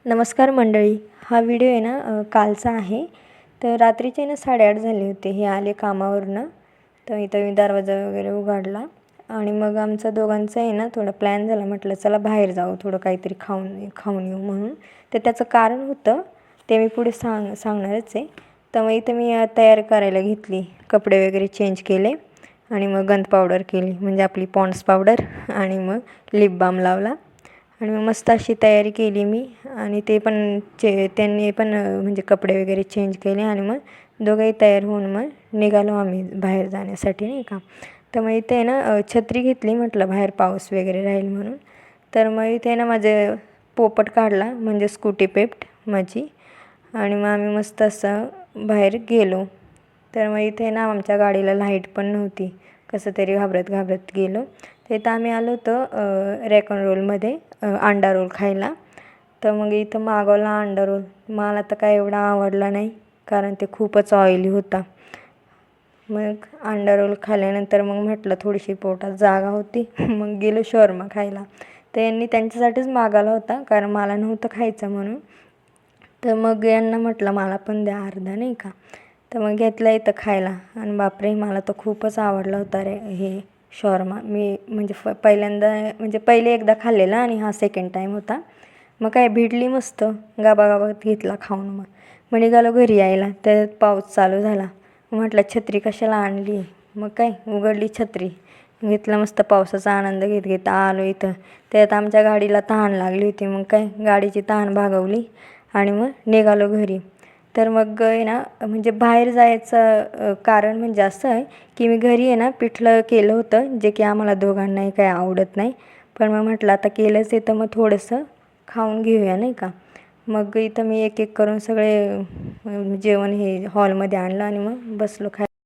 नमस्कार मंडळी. हा व्हिडिओ आहे ना कालचा आहे. तर रात्रीचे ना 8:30 झाले होते. हे आले कामावरनं. तर इथं मी दरवाजा वगैरे उघडला आणि मग आमचा दोघांचा आहे ना थोडा प्लॅन झाला. म्हटलं चला बाहेर जाऊ, थोडं काहीतरी खाऊन येऊ म्हणून. तर त्याचं कारण होतं ते मी पुढे सांगणारच आहे. तर मग इथं मी तयार करायला घेतली, कपडे वगैरे चेंज केले आणि मग गंध पावडर केली, म्हणजे आपली पॉन्ड्स पावडर, आणि मग लिप बाम लावला आणि मग मस्त अशी तयारी केली मी. आणि ते पण त्यांनी पण म्हणजे कपडे वगैरे चेंज केले आणि मग दोघंही तयार होऊन मग निघालो आम्ही बाहेर जाण्यासाठी, नाही का. तर मग इथे ना छत्री घेतली, म्हटलं बाहेर पाऊस वगैरे राहील म्हणून. तर मग इथे ना माझे पोपट काढला, म्हणजे स्कूटी पेप्ट माझी, आणि मग आम्ही मस्त असं बाहेर गेलो. तर मग इथे ना आमच्या गाडीला लाईट पण नव्हती, कसं तरी घाबरत घाबरत गेलो. तर इथं आम्ही आलो होतो रॅकॉन रोलमध्ये अंडा रोल खायला. तर मग इथं मागवला अंडा रोल. मला तर काय एवढा आवडला नाही, कारण ते खूपच ऑइली होता. मग अंडा रोल खाल्ल्यानंतर मग म्हटलं थोडीशी पोटात जागा होती मग गेलो शॉर्मा खायला. तर यांनी त्यांच्यासाठीच मागवला होता, कारण मला नव्हतं खायचं म्हणून. तर मग यांना म्हटलं मला पण द्या अर्धा, नाही का. तर मग घेतलं इथं खायला आणि बापरे, मला तर खूपच आवडला होता रे हे शॉर्मा. मी म्हणजे पहिल्यांदा, म्हणजे पहिले एकदा खाल्लेला आणि हा सेकंड टाईम होता. मग काय भिडली मस्त, गाबागाबात घेतला खाऊन. मग निघालो घरी यायला, तर पाऊस चालू झाला. म्हटलं छत्री कशाला आणली, मग काय उघडली छत्री, घेतला मस्त पावसाचा आनंद घेत घेत आलो इथं. त्यात आमच्या गाडीला तहान लागली होती, मग काय गाडीची तहान भागवली आणि मग निघालो घरी. तर मग आहे ना, म्हणजे बाहेर जायचं कारण म्हणजे असं आहे की मी घरी आहे ना पिठलं केलं होतं, जे की आम्हाला दोघांनाही काही आवडत नाही. पण मग म्हटलं आता केलंच आहे तर मग थोडंसं खाऊन घेऊया, नाही का. मग इथं मी एक एक करून सगळे जेवण हे हॉलमध्ये आणलं आणि मग बसलो खायला.